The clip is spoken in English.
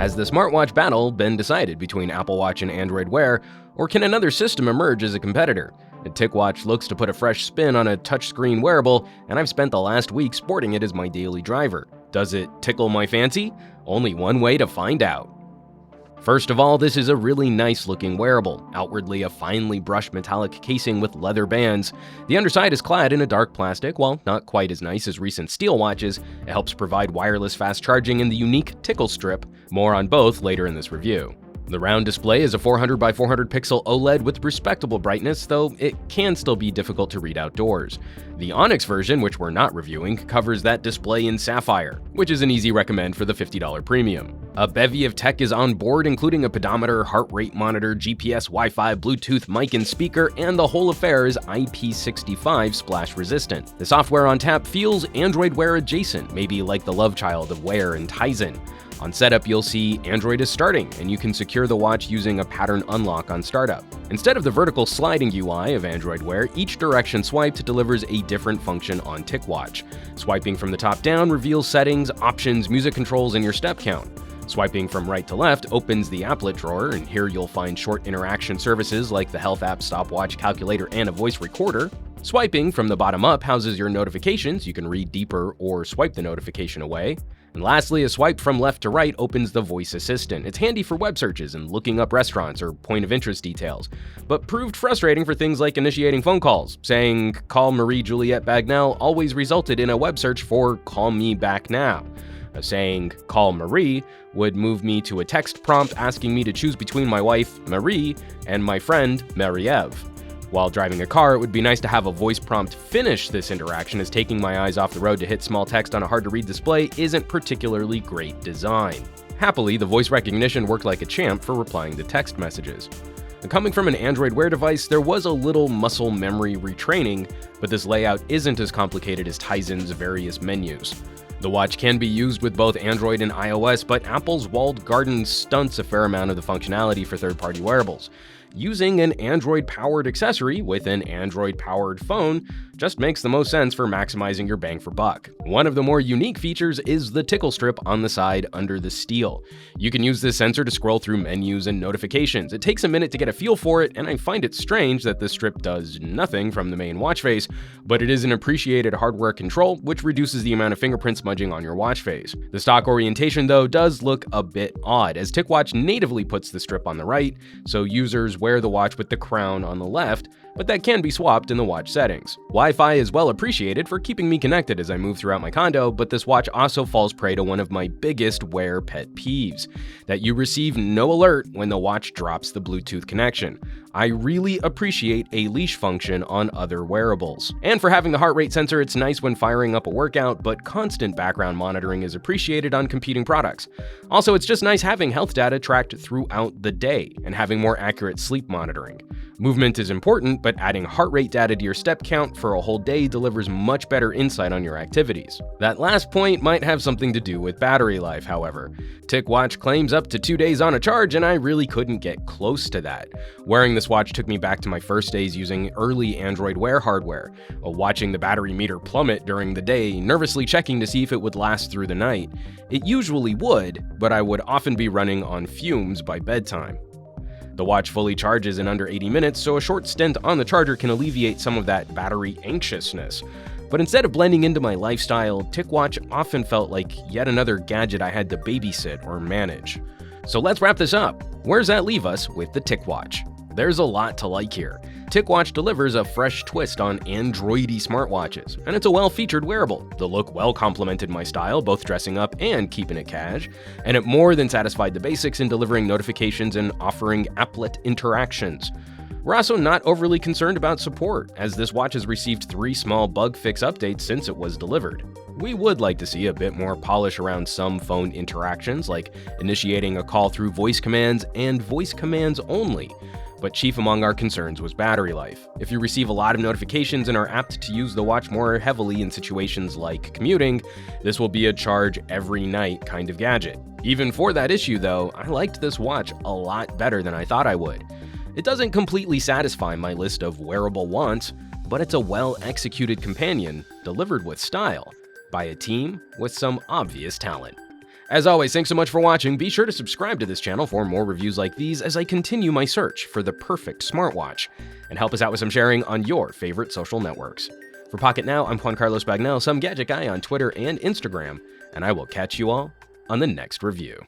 Has the smartwatch battle been decided between Apple Watch and Android Wear, or can another system emerge as a competitor? The Ticwatch looks to put a fresh spin on a touchscreen wearable, and I've spent the last week sporting it as my daily driver. Does it tickle my fancy? Only one way to find out. First of all, this is a really nice looking wearable, outwardly a finely brushed metallic casing with leather bands. The underside is clad in a dark plastic. While not quite as nice as recent steel watches, it helps provide wireless fast charging in the unique Tickle strip. More on both later in this review. The round display is a 400 by 400 pixel OLED with respectable brightness, though it can still be difficult to read outdoors. The Onyx version, which we're not reviewing, covers that display in sapphire, which is an easy recommend for the $50 premium. A bevy of tech is on board, including a pedometer, heart rate monitor, GPS, Wi-Fi, Bluetooth, mic and speaker, and the whole affair is IP65 splash resistant. The software on tap feels Android Wear adjacent, maybe like the love child of Wear and Tizen. On setup, you'll see Android is starting, and you can secure the watch using a pattern unlock on startup. Instead of the vertical sliding UI of Android Wear, each direction swiped delivers a different function on Ticwatch. Swiping from the top down reveals settings, options, music controls, and your step count. Swiping from right to left opens the applet drawer, and here you'll find short interaction services like the health app, stopwatch, calculator, and a voice recorder. Swiping from the bottom up houses your notifications. You can read deeper or swipe the notification away. And lastly, a swipe from left to right opens the voice assistant. It's handy for web searches and looking up restaurants or point of interest details, but proved frustrating for things like initiating phone calls. Saying, "Call Marie Juliette Bagnell" always resulted in a web search for "Call me back now." Saying, "Call Marie" would move me to a text prompt asking me to choose between my wife, Marie, and my friend, Marie-Eve. While driving a car, it would be nice to have a voice prompt finish this interaction, as taking my eyes off the road to hit small text on a hard-to-read display isn't particularly great design. Happily, the voice recognition worked like a champ for replying to text messages. And coming from an Android Wear device, there was a little muscle memory retraining, but this layout isn't as complicated as Tizen's various menus. The watch can be used with both Android and iOS, but Apple's walled garden stunts a fair amount of the functionality for third-party wearables. Using an Android-powered accessory with an Android-powered phone just makes the most sense for maximizing your bang for buck. One of the more unique features is the Tickle strip on the side under the steel. You can use this sensor to scroll through menus and notifications. It takes a minute to get a feel for it, and I find it strange that this strip does nothing from the main watch face, but it is an appreciated hardware control, which reduces the amount of fingerprint smudging on your watch face. The stock orientation, though, does look a bit odd, as Ticwatch natively puts the strip on the right, so users wear the watch with the crown on the left, but that can be swapped in the watch settings. Wi-Fi is well appreciated for keeping me connected as I move throughout my condo, but this watch also falls prey to one of my biggest Wear pet peeves: that you receive no alert when the watch drops the Bluetooth connection. I really appreciate a leash function on other wearables. And for having the heart rate sensor, it's nice when firing up a workout, but constant background monitoring is appreciated on competing products. Also, it's just nice having health data tracked throughout the day and having more accurate sleep monitoring. Movement is important, but adding heart rate data to your step count for a whole day delivers much better insight on your activities. That last point might have something to do with battery life, however. Ticwatch claims up to 2 days on a charge, and I really couldn't get close to that. Wearing this watch took me back to my first days using early Android Wear hardware, watching the battery meter plummet during the day, nervously checking to see if it would last through the night. It usually would, but I would often be running on fumes by bedtime. The watch fully charges in under 80 minutes, so a short stint on the charger can alleviate some of that battery anxiousness. But instead of blending into my lifestyle, Ticwatch often felt like yet another gadget I had to babysit or manage. So let's wrap this up. Where does that leave us with the Ticwatch? There's a lot to like here. Ticwatch delivers a fresh twist on Android-y smartwatches, and it's a well-featured wearable. The look well complemented my style, both dressing up and keeping it cash, and it more than satisfied the basics in delivering notifications and offering applet interactions. We're also not overly concerned about support, as this watch has received 3 small bug fix updates since it was delivered. We would like to see a bit more polish around some phone interactions, like initiating a call through voice commands and voice commands only. But chief among our concerns was battery life. If you receive a lot of notifications and are apt to use the watch more heavily in situations like commuting, this will be a charge every night kind of gadget. Even for that issue though, I liked this watch a lot better than I thought I would. It doesn't completely satisfy my list of wearable wants, but it's a well-executed companion delivered with style by a team with some obvious talent. As always, thanks so much for watching. Be sure to subscribe to this channel for more reviews like these as I continue my search for the perfect smartwatch, and help us out with some sharing on your favorite social networks. For Pocketnow, I'm Juan Carlos Bagnell, some gadget guy on Twitter and Instagram, and I will catch you all on the next review.